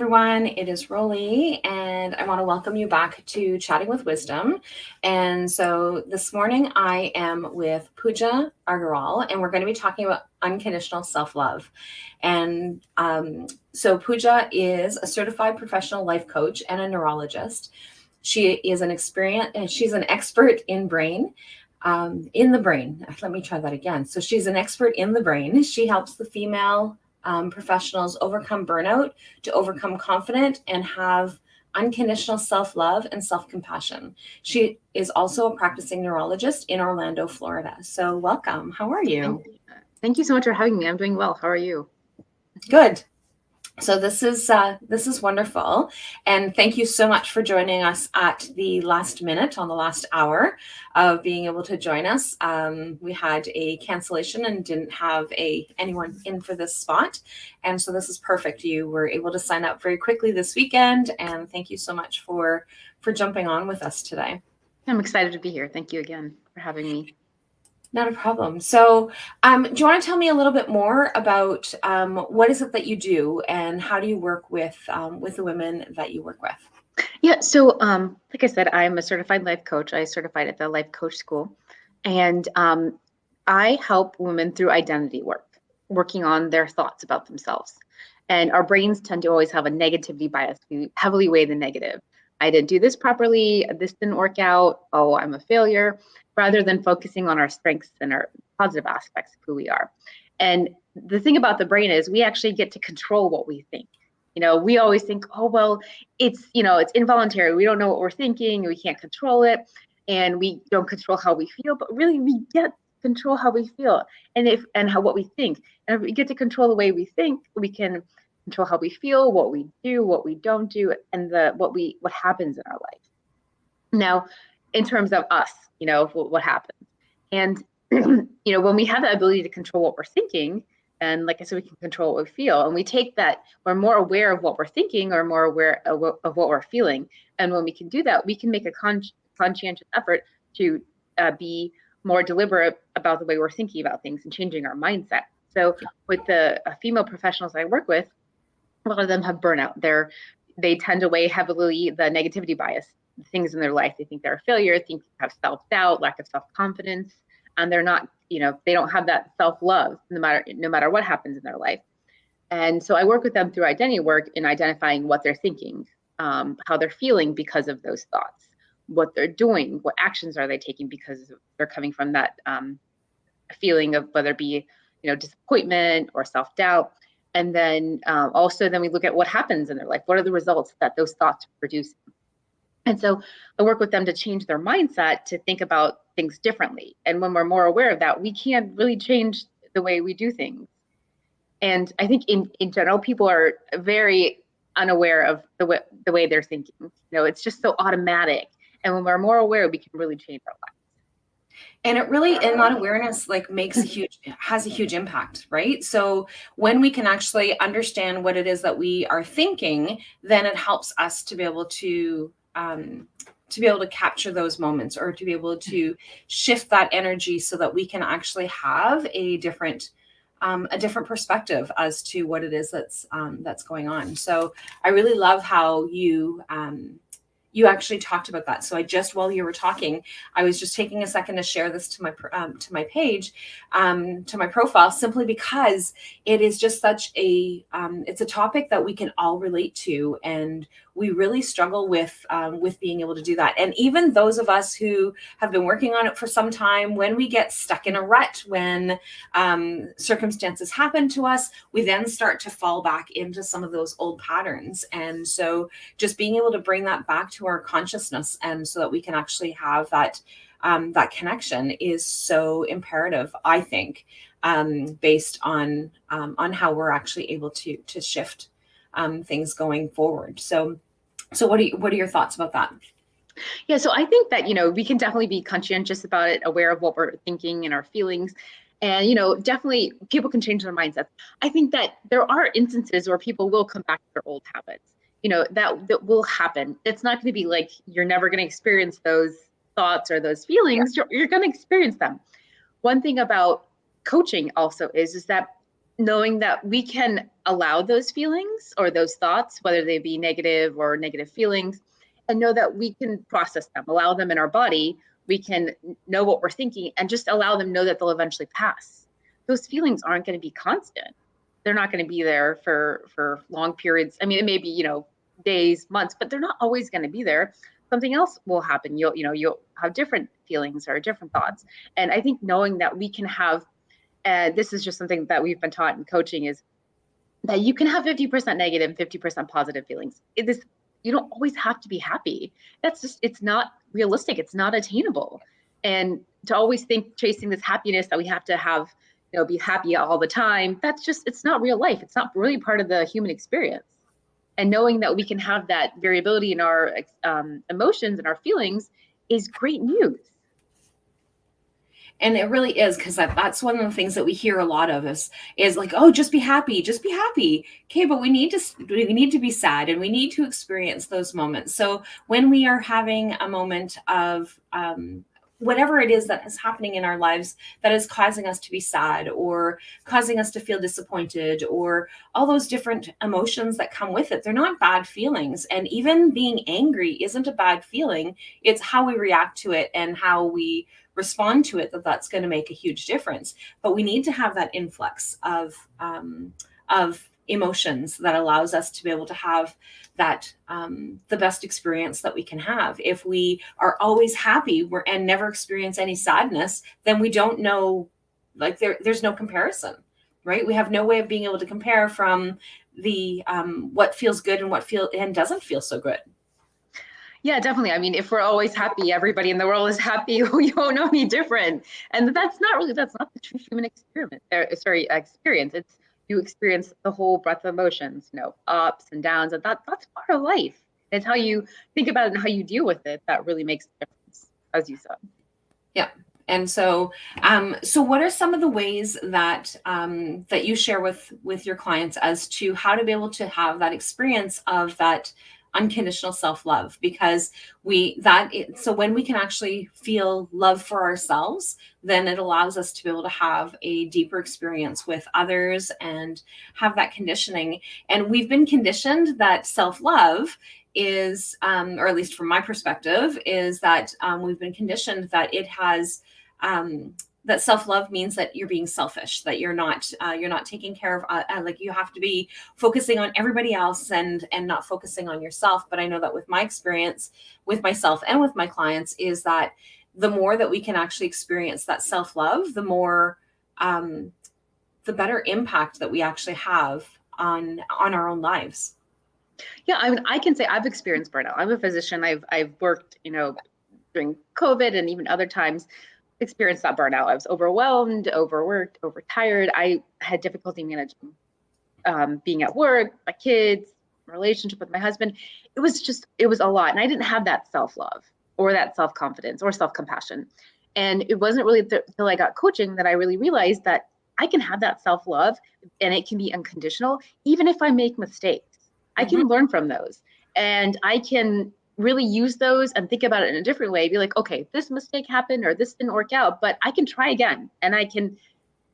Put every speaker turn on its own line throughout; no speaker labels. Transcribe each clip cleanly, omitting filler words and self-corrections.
Everyone, it is Rollie, and I want to welcome you back to Chatting with Wisdom. And so this morning I am with Puja Aggarwal, and we're going to be talking about unconditional self love. And so Puja is a certified professional life coach and a neurologist. She is an experience, and she's an expert in the brain. Let me try that again. So she's an expert in the brain. She helps the female professionals overcome burnout, to overcome confidence, and have unconditional self love and self compassion. She is also a practicing neurologist in Orlando, Florida. So, welcome. How are you?
Thank you so much for having me. I'm doing well. How are you?
Good. So this is wonderful, and thank you so much for joining us at the last minute on the last hour of being able to join us. We had a cancellation and didn't have anyone in for this spot, and so this is perfect. You were able to sign up very quickly this weekend, and thank you so much for jumping on with us today.
I'm excited to be here. Thank you again for having me.
Not a problem. So, do you want to tell me a little bit more about what is it that you do, and how do you work with the women that you work with?
Yeah, so like I said, I'm a certified life coach. I certified at the Life Coach School, and I help women through identity work, working on their thoughts about themselves. And our brains tend to always have a negativity bias. We heavily weigh the negative. I didn't do this properly. This didn't work out. Oh, I'm a failure, rather than focusing on our strengths and our positive aspects of who we are. And the thing about the brain is we actually get to control what we think. We always think, oh, well, it's involuntary. We don't know what we're thinking. We can't control it. And we don't control how we feel, but really we get control how we feel and what we think. And if we get to control the way we think, we can control how we feel, what we do, what we don't do, and what happens in our life. Now, in terms of us, what happens. And when we have the ability to control what we're thinking, and like I said, we can control what we feel, and we take that, we're more aware of what we're thinking or more aware of what we're feeling. And when we can do that, we can make a conscientious effort to be more deliberate about the way we're thinking about things and changing our mindset. So with the female professionals I work with, a lot of them have burnout. They tend to weigh heavily the negativity bias, things in their life. They think they're a failure, think they have self-doubt, lack of self-confidence, and they're not, they don't have that self-love no matter what happens in their life. And so I work with them through identity work in identifying what they're thinking, how they're feeling because of those thoughts, what they're doing, what actions are they taking because they're coming from that feeling of whether it be, disappointment or self-doubt. And then also then we look at what happens in their life. What are the results that those thoughts produce? And so I work with them to change their mindset to think about things differently. And when we're more aware of that, we can really change the way we do things. And I think in general, people are very unaware of the way they're thinking. It's just so automatic. And when we're more aware, we can really change our lives.
And that awareness has a huge impact, right? So when we can actually understand what it is that we are thinking, then it helps us to be able to capture those moments, or to be able to shift that energy so that we can actually have a different perspective as to what it is that's going on. So I really love how you actually talked about that. So while you were talking, I was just taking a second to share this to my page, to my profile, simply because it is just such it's a topic that we can all relate to, and we really struggle with being able to do that. And even those of us who have been working on it for some time, when we get stuck in a rut, when circumstances happen to us, we then start to fall back into some of those old patterns. And so just being able to bring that back to our consciousness, and so that we can actually have that connection, is so imperative, I think, based on how we're actually able to shift things going forward. So what are your thoughts about that?
Yeah, so I think that, we can definitely be conscientious about it, aware of what we're thinking and our feelings. And, definitely people can change their mindsets. I think that there are instances where people will come back to their old habits. That will happen. It's not going to be like you're never going to experience those thoughts or those feelings. You're going to experience them. One thing about coaching also is that knowing that we can allow those feelings or those thoughts, whether they be negative or negative feelings, and know that we can process them, allow them in our body. We can know what we're thinking and just allow them, know that they'll eventually pass. Those feelings aren't going to be constant. They're not going to be there for long periods. I mean, it may be, days, months, but they're not always going to be there. Something else will happen. You'll have different feelings or different thoughts. And I think knowing that we can have, and this is just something that we've been taught in coaching, is that you can have 50% negative, 50% positive feelings. You don't always have to be happy. It's not realistic. It's not attainable. And to always think chasing this happiness that we have to have, be happy all the time, it's not real life. It's not really part of the human experience. And knowing that we can have that variability in our emotions and our feelings is great news.
And it really is, because that's one of the things that we hear a lot of is like, oh, just be happy, just be happy. Okay, but we need to be sad, and we need to experience those moments. So when we are having a moment of whatever it is that is happening in our lives that is causing us to be sad or causing us to feel disappointed, or all those different emotions that come with it, they're not bad feelings. And even being angry isn't a bad feeling. It's how we react to it and how we respond to it that's going to make a huge difference. But we need to have that influx of emotions that allows us to be able to have that the best experience that we can have. If we are always happy and never experience any sadness, then we don't know, like there's no comparison, right? We have no way of being able to compare from the what feels good and what doesn't feel so good.
Yeah, definitely. I mean, if we're always happy, everybody in the world is happy, we won't know any different. And that's not the true human experience. It's, you experience the whole breadth of emotions, ups and downs, and that's part of life. It's how you think about it and how you deal with it that really makes a difference, as you said.
Yeah. And so what are some of the ways that that you share with your clients as to how to be able to have that experience of that unconditional self-love? Because so when we can actually feel love for ourselves, then it allows us to be able to have a deeper experience with others and have that conditioning. And we've been conditioned that self-love is, or at least from my perspective, is that we've been conditioned that it has that self-love means that you're being selfish, that you're not taking care of, like you have to be focusing on everybody else and not focusing on yourself. But I know that with my experience with myself and with my clients is that the more that we can actually experience that self-love, the more, the better impact that we actually have on our own lives.
Yeah, I mean, I can say I've experienced burnout. I'm a physician. I've worked, during COVID and even other times, experienced that burnout. I was overwhelmed, overworked, overtired. I had difficulty managing being at work, my kids, relationship with my husband. It was a lot. And I didn't have that self-love or that self-confidence or self-compassion. And it wasn't really until I got coaching that I really realized that I can have that self-love and it can be unconditional, even if I make mistakes. I can learn from those, and I can really use those and think about it in a different way. Be like, okay, this mistake happened or this didn't work out, but I can try again. And I can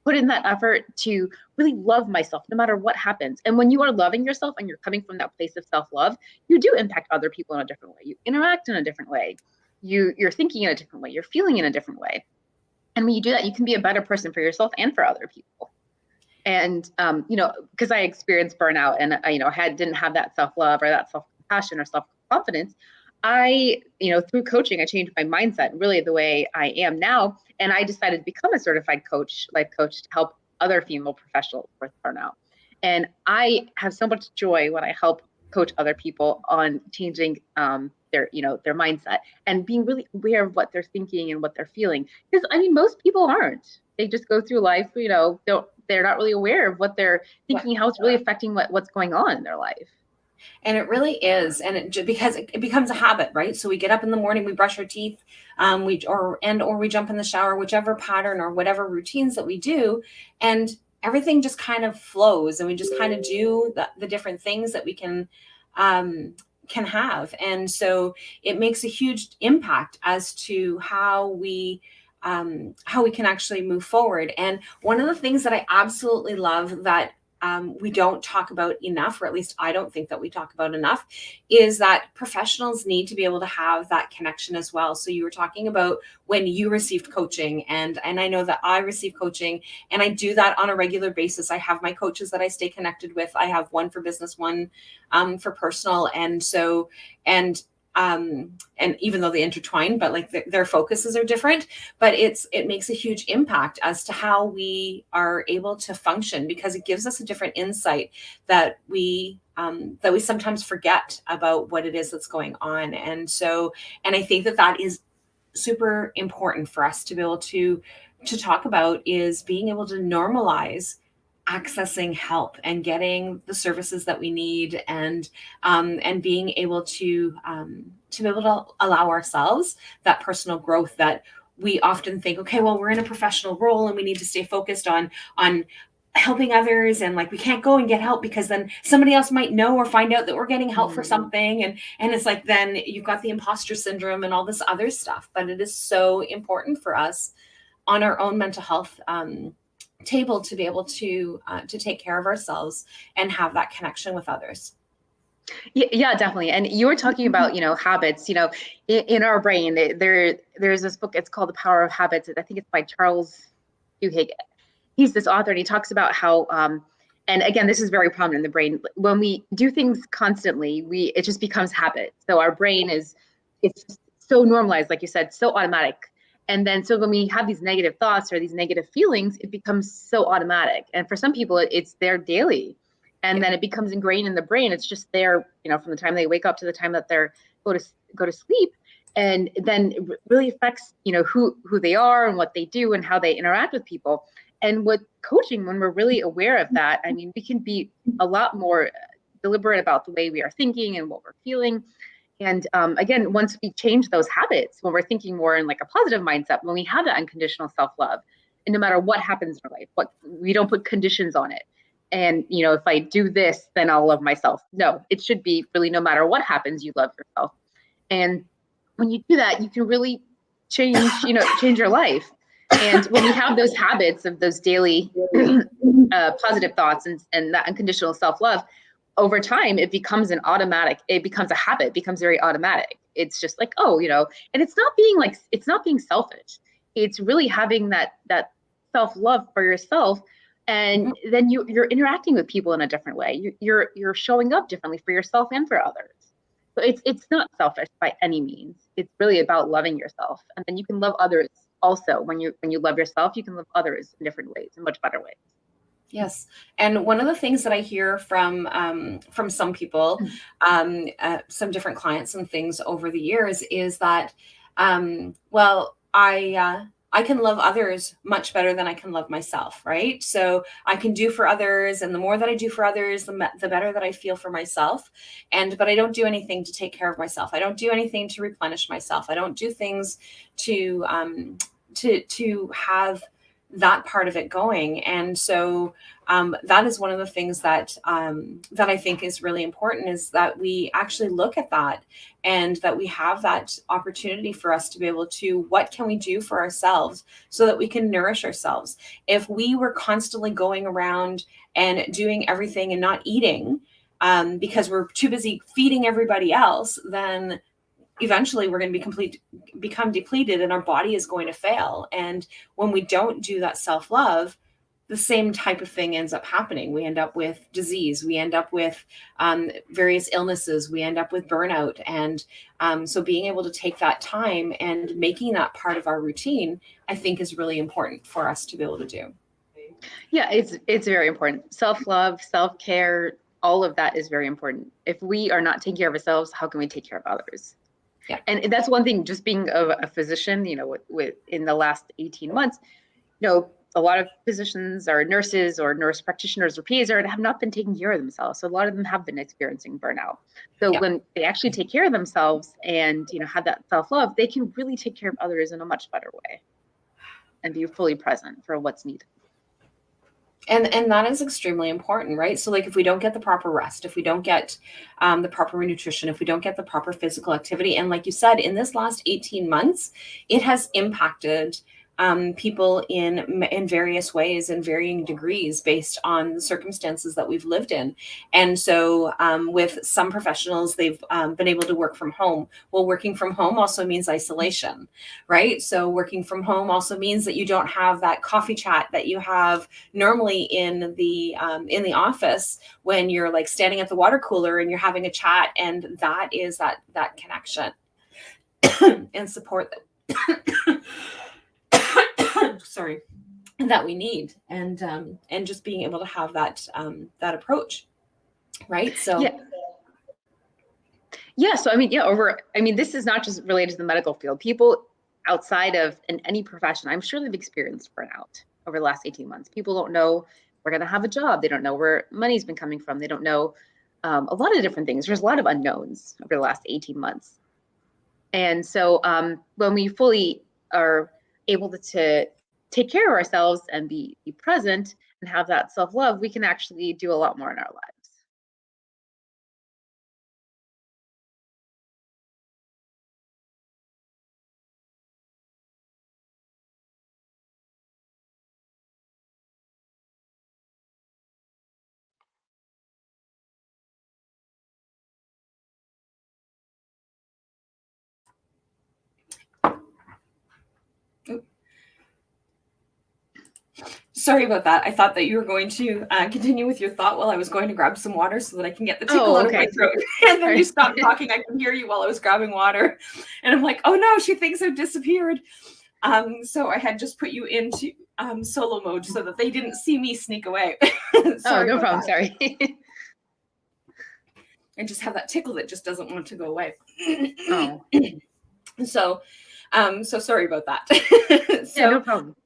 put in that effort to really love myself no matter what happens. And when you are loving yourself and you're coming from that place of self-love, you do impact other people in a different way. You interact in a different way. You're thinking in a different way. You're feeling in a different way. And when you do that, you can be a better person for yourself and for other people. And, because I experienced burnout and, didn't have that self-love or that self-compassion or self-confidence, I, through coaching, I changed my mindset, really the way I am now. And I decided to become a certified life coach to help other female professionals with burnout. And I have so much joy when I help coach other people on changing their mindset and being really aware of what they're thinking and what they're feeling. Because most people aren't. They just go through life, they're not really aware of what they're thinking, how it's really affecting what's going on in their life.
And it really is. And because it becomes a habit, right? So we get up in the morning, we brush our teeth, we jump in the shower, whichever pattern or whatever routines that we do. And everything just kind of flows, and we just kind of do the different things that we can have. And so it makes a huge impact as to how we how we can actually move forward. And one of the things that I absolutely love that we don't talk about enough, or at least I don't think that we talk about enough, is that professionals need to be able to have that connection as well. So you were talking about when you received coaching, and I know that I receive coaching, and I do that on a regular basis. I have my coaches that I stay connected with. I have one for business, one for personal, and even though they intertwine, but like their focuses are different, but it makes a huge impact as to how we are able to function, because it gives us a different insight that we sometimes forget about what it is that's going on. And I think that is super important for us to be able to talk about, is being able to normalize accessing help and getting the services that we need, and being able to be able to allow ourselves that personal growth that we often think, okay, well, we're in a professional role and we need to stay focused on helping others, and like we can't go and get help because then somebody else might know or find out that we're getting help for something, and it's like then you've got the imposter syndrome and all this other stuff. But it is so important for us on our own mental health table to be able to take care of ourselves and have that connection with others.
Yeah, definitely. And you were talking about, habits, in our brain, there's this book, it's called The Power of Habits. I think it's by Charles Duhigg. He's this author, and he talks about how, and again, this is very prominent in the brain. When we do things constantly, it just becomes habit. So our brain it's so normalized, like you said, so automatic. And then, so when we have these negative thoughts or these negative feelings, it becomes so automatic. And for some people, it's their daily. And then it becomes ingrained in the brain. It's just there, from the time they wake up to the time that they're go to sleep. And then it really affects, who they are and what they do and how they interact with people. And with coaching, when we're really aware of that, I mean, we can be a lot more deliberate about the way we are thinking and what we're feeling. And again, once we change those habits, when we're thinking more in like a positive mindset, when we have that unconditional self-love, and no matter what happens in our life, we don't put conditions on it. And, if I do this, then I'll love myself. No, it should be really, no matter what happens, you love yourself. And when you do that, you can really change your life. And when we have those habits of those daily positive thoughts and that unconditional self-love, over time, it becomes a habit, it becomes very automatic. It's just like, and it's not being selfish. It's really having that self-love for yourself. And then you're interacting with people in a different way. You're showing up differently for yourself and for others. So it's not selfish by any means. It's really about loving yourself. And then you can love others also. When you love yourself, you can love others in different ways, in much better ways. Yes.
And one of the things that I hear from some people, some different clients and things over the years is that, I can love others much better than I can love myself, right? So I can do for others, and the more that I do for others, the better that I feel for myself. But I don't do anything to take care of myself. I don't do anything to replenish myself. I don't do things to have that part of it going. And so that is one of the things that I think is really important, is that we actually look at that, and that we have that opportunity for us to be able to, what can we do for ourselves so that we can nourish ourselves? If we were constantly going around and doing everything and not eating because we're too busy feeding everybody else, then eventually we're going to become depleted, and our body is going to fail. And when we don't do that self-love, the same type of thing ends up happening. We end up with disease. We end up with various illnesses. We end up with burnout. And so being able to take that time and making that part of our routine, I think, is really important for us to be able to do.
Yeah, it's very important. Self-love, self-care, all of that is very important. If we are not taking care of ourselves, how can we take care of others? Yeah. And that's one thing, just being a physician, with in the last 18 months, a lot of physicians or nurses or nurse practitioners or PAs have not been taking care of themselves. So a lot of them have been experiencing burnout. So when they actually take care of themselves and, have that self-love, they can really take care of others in a much better way and be fully present for what's needed.
And that is extremely important, right? So like if we don't get the proper rest, if we don't get the proper nutrition, if we don't get the proper physical activity, and like you said, in this last 18 months, it has impacted people in various ways and varying degrees based on the circumstances that we've lived in. And so with some professionals, they've been able to work from home. Well, working from home also means isolation, right? So working from home also means that you don't have that coffee chat that you have normally in the office, when you're like standing at the water cooler and you're having a chat, and that is that connection and support that sorry, that we need, and just being able to have that that approach, right? So
yeah. So I mean, this is not just related to the medical field. People outside of in any profession, I'm sure they've experienced burnout over the last 18 months. People don't know we're going to have a job. They don't know where money's been coming from. They don't know a lot of different things. There's a lot of unknowns over the last 18 months. And so when we fully are able to take care of ourselves and be present and have that self-love, we can actually do a lot more in our lives.
sorry about that. I thought that you were going to continue with your thought while I was going to grab some water so that I can get the tickle out of my throat. And then you stopped talking. I could hear you while I was grabbing water. And I'm like, oh no, she thinks I've disappeared. So I had just put you into solo mode so that they didn't see me sneak away.
Sorry, no problem. Sorry.
I just have that tickle that just doesn't want to go away.
Oh.
So sorry about that.
Yeah, no problem.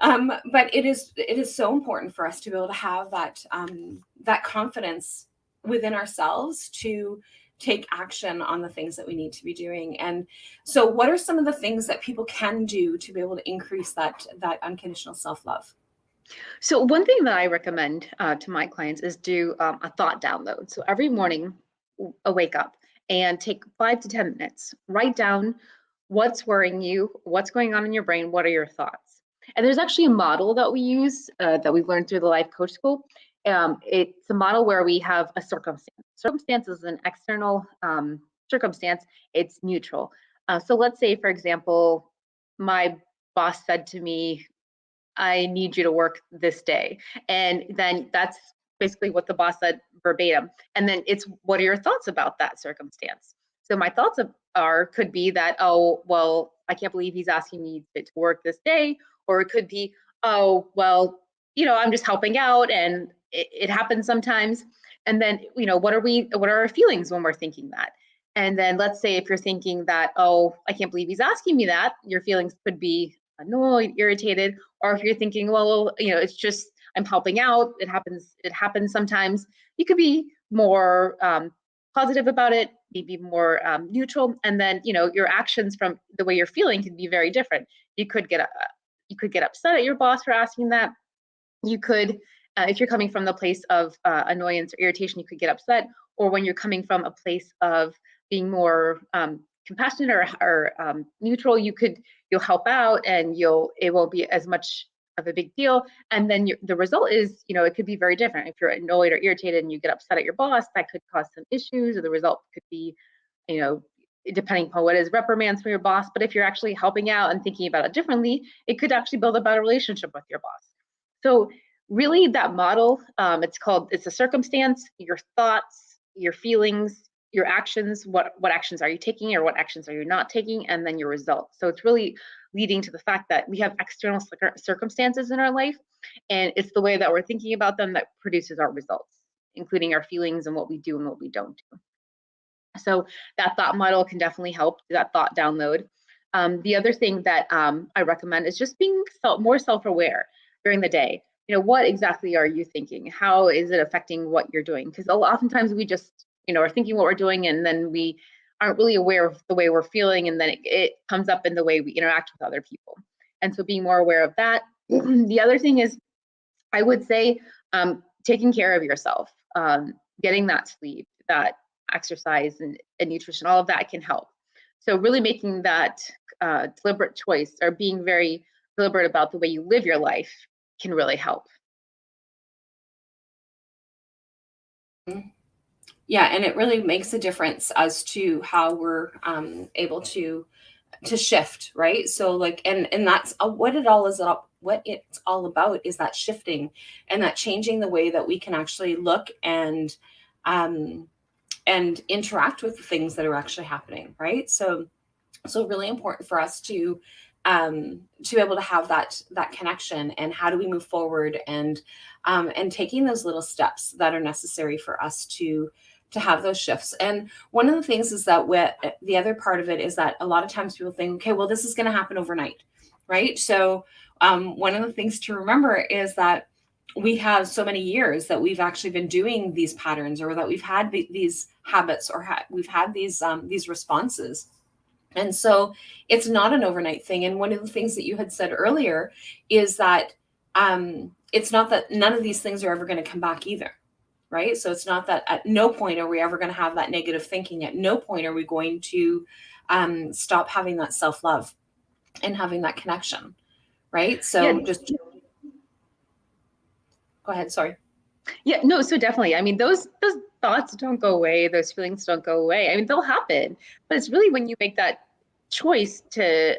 But it is so important for us to be able to have that confidence within ourselves to take action on the things that we need to be doing. And so what are some of the things that people can do to be able to increase that unconditional self-love?
So one thing that I recommend to my clients is do a thought download. So every morning, wake up and take 5 to 10 minutes, write down what's worrying you, what's going on in your brain, what are your thoughts. And there's actually a model that we use that we've learned through the Life Coach School. It's a model where we have a circumstance. Circumstance is an external circumstance. It's neutral. So let's say, for example, my boss said to me, I need you to work this day. And then that's basically what the boss said verbatim. And then it's, what are your thoughts about that circumstance? So my thoughts could be that, oh, well, I can't believe he's asking me to work this day. Or it could be, oh, well, I'm just helping out and it happens sometimes. And then, what are our feelings when we're thinking that? And then let's say if you're thinking that, oh, I can't believe he's asking me that, your feelings could be annoyed, irritated, or if you're thinking, well, it's just I'm helping out. It happens sometimes. You could be more positive about it, maybe more neutral, and then your actions from the way you're feeling can be very different. You could get upset at your boss for asking that. You could, if you're coming from the place of annoyance or irritation, you could get upset. Or when you're coming from a place of being more compassionate or neutral, you'll help out and it won't be as much of a big deal. And then the result is, it could be very different. If you're annoyed or irritated and you get upset at your boss, that could cause some issues, or the result could be, depending upon what is reprimands from your boss. But if you're actually helping out and thinking about it differently, it could actually build a better relationship with your boss. So really that model, it's a circumstance, your thoughts, your feelings, your actions, what actions are you taking or what actions are you not taking, and then your results. So it's really leading to the fact that we have external circumstances in our life, and it's the way that we're thinking about them that produces our results, including our feelings and what we do and what we don't do. So that thought model can definitely help, that thought download. The other thing that I recommend is just being more self-aware during the day. What exactly are you thinking? How is it affecting what you're doing? Because oftentimes we just, are thinking what we're doing, and then we aren't really aware of the way we're feeling, and then it comes up in the way we interact with other people. And so being more aware of that. The other thing is, I would say, taking care of yourself, getting that sleep, that exercise and nutrition, all of that can help. So really making that deliberate choice, or being very deliberate about the way you live your life can really help.
Yeah, and it really makes a difference as to how we're able to shift, right? So like, and that's what it all is. What it's all about is that shifting and that changing the way that we can actually look um, and interact with the things that are actually happening, right? So really important for us to be able to have that connection, and how do we move forward, and taking those little steps that are necessary for us to have those shifts. And one of the things is that the other part of it is that a lot of times people think, okay, well, this is going to happen overnight, right? So one of the things to remember is that we have so many years that we've actually been doing these patterns, or that we've had these habits, or we've had these responses. And so it's not an overnight thing. And one of the things that you had said earlier is that it's not that none of these things are ever going to come back either, right? So it's not that at no point are we ever going to have that negative thinking. At no point are we going to stop having that self-love and having that connection, right? So just go ahead. Sorry.
Yeah, no, so definitely. I mean, those thoughts don't go away. Those feelings don't go away. I mean, they'll happen, but it's really when you make that choice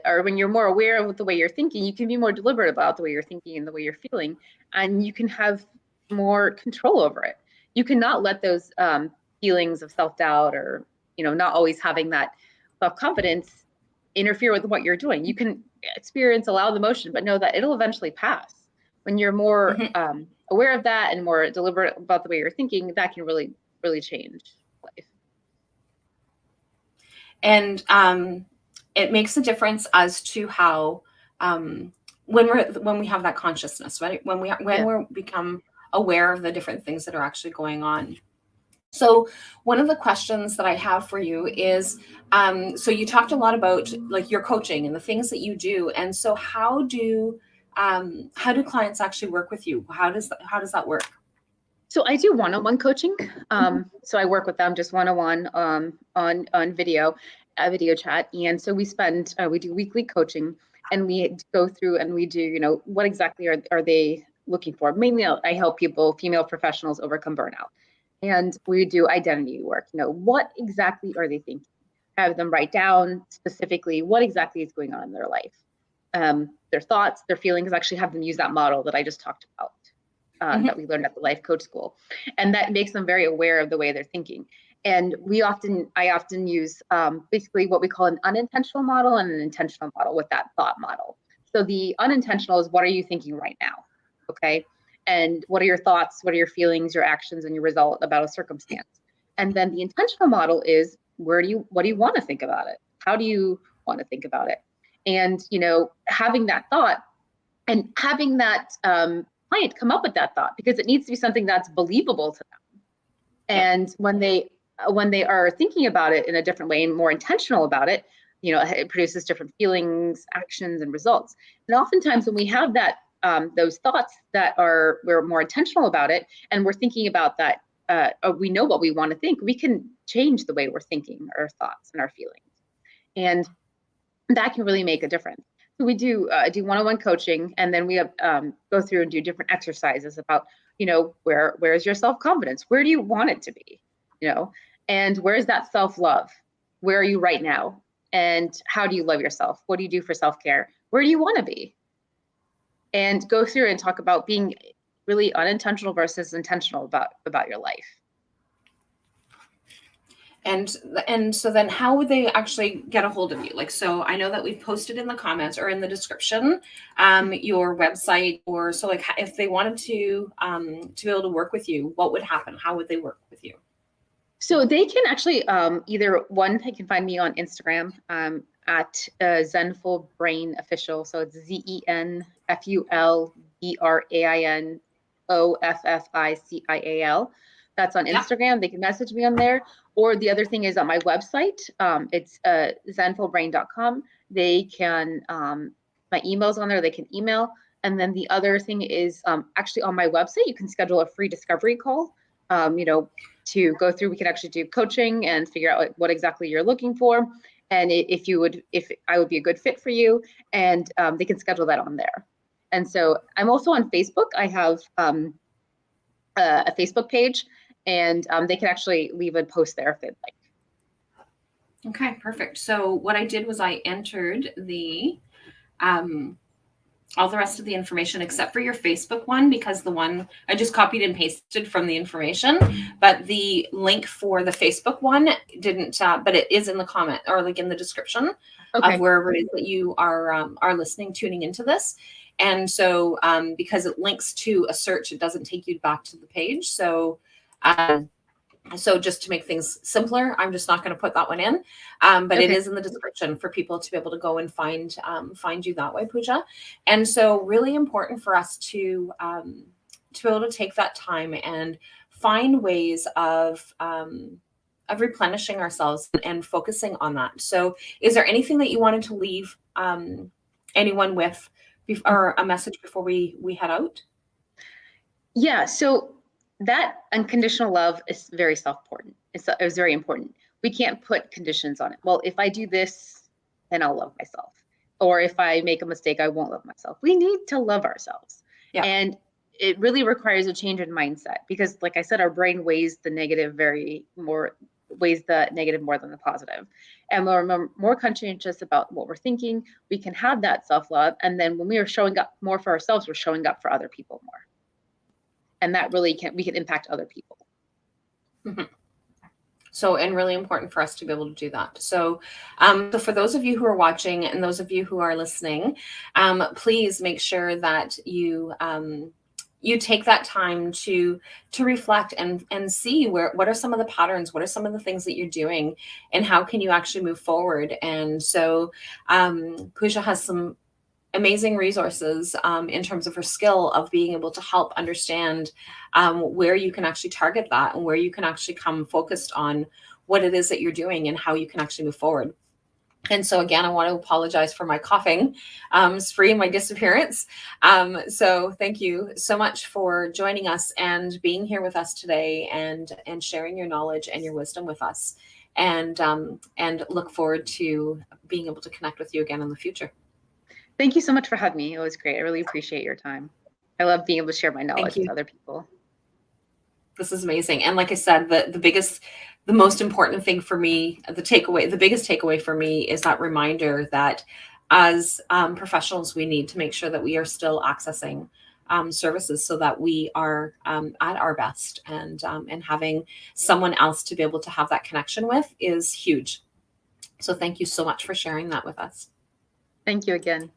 or when you're more aware of the way you're thinking, you can be more deliberate about the way you're thinking and the way you're feeling, and you can have more control over it. You cannot let those feelings of self-doubt, or, not always having that self-confidence, interfere with what you're doing. You can allow the emotion, but know that it'll eventually pass. When you're more aware of that and more deliberate about the way you're thinking, that can really, really change life.
And it makes a difference as to how when we have that consciousness, right? When we become aware of the different things that are actually going on. So one of the questions that I have for you is, so you talked a lot about like your coaching and the things that you do, and so how do clients actually work with you? How does that work?
So I do one-on-one coaching. So I work with them just one-on-one on video chat, and so we do weekly coaching, and we go through and we do what exactly are they looking for. Mainly, I help female professionals, overcome burnout. And we do identity work. What exactly are they thinking? Have them write down specifically what exactly is going on in their life. Their thoughts, their feelings, actually have them use that model that I just talked about, that we learned at the life coach school. And that makes them very aware of the way they're thinking. And I often use basically what we call an unintentional model and an intentional model with that thought model. So the unintentional is, what are you thinking right now? Okay. And what are your thoughts? What are your feelings, your actions, and your result about a circumstance? And then the intentional model is, what do you want to think about it? How do you want to think about it? And, having that thought and having that client come up with that thought, because it needs to be something that's believable to them. And when they are thinking about it in a different way and more intentional about it, it produces different feelings, actions, and results. And oftentimes when we have that, those thoughts we're more intentional about it, and we're thinking about that, we know what we want to think, we can change the way we're thinking our thoughts and our feelings. And that can really make a difference. So we do one-on-one coaching, and then we have, go through and do different exercises about, where's your self-confidence? Where do you want it to be? And where's that self-love? Where are you right now? And how do you love yourself? What do you do for self-care? Where do you want to be? And go through and talk about being really unintentional versus intentional about your life.
And so then how would they actually get a hold of you? Like, so I know that we've posted in the comments or in the description, your website, or so like if they wanted to be able to work with you, what would happen? How would they work with you?
So they can actually they can find me on Instagram at Zenful Brain Official. So it's ZenfulBrainOfficial. That's on Instagram. They can message me on there. Or the other thing is on my website. It's zenfulbrain.com. They can, my email's on there. They can email. And then the other thing is actually on my website, you can schedule a free discovery call, to go through. We can actually do coaching and figure out what exactly you're looking for. and if I would be a good fit for you, and they can schedule that on there. And so I'm also on Facebook. I have a Facebook page, and they can actually leave a post there if they'd like.
Okay, perfect. So what I did was I entered the all the rest of the information except for your Facebook one, because the one I just copied and pasted from the information, but the link for the Facebook one didn't, but it is in the comment or like in the description of wherever it is that you are listening, tuning into this. And so because it links to a search, it doesn't take you back to the page. So so just to make things simpler, I'm just not going to put that one in, but it is in the description for people to be able to go and find you that way, Puja. And so really important for us to be able to take that time and find ways of replenishing ourselves and focusing on that. So is there anything that you wanted to leave anyone with or a message before we head out?
Yeah, so that unconditional love is very self-important. It was very important. We can't put conditions on it. Well, if I do this, then I'll love myself. Or if I make a mistake, I won't love myself. We need to love ourselves. Yeah. And it really requires a change in mindset because, like I said, our brain weighs the negative more than the positive. And we're more conscientious about what we're thinking. We can have that self-love. And then when we are showing up more for ourselves, we're showing up for other people more. And that really we can impact other people.
Mm-hmm. So, and really important for us to be able to do that. So, so for those of you who are watching and those of you who are listening, please make sure that you take that time to reflect and see what are some of the patterns, what are some of the things that you're doing, and how can you actually move forward. And so, Puja has some amazing resources in terms of her skill of being able to help understand where you can actually target that and where you can actually come focused on what it is that you're doing and how you can actually move forward. And so again, I want to apologize for my coughing spree and my disappearance. So thank you so much for joining us and being here with us today and sharing your knowledge and your wisdom with us. And look forward to being able to connect with you again in the future.
Thank you so much for having me. It was great. I really appreciate your time. I love being able to share my knowledge with other people.
This is amazing. And like I said, the most important thing for me, the biggest takeaway for me is that reminder that as professionals, we need to make sure that we are still accessing services so that we are at our best, and having someone else to be able to have that connection with is huge. So thank you so much for sharing that with us.
Thank you again.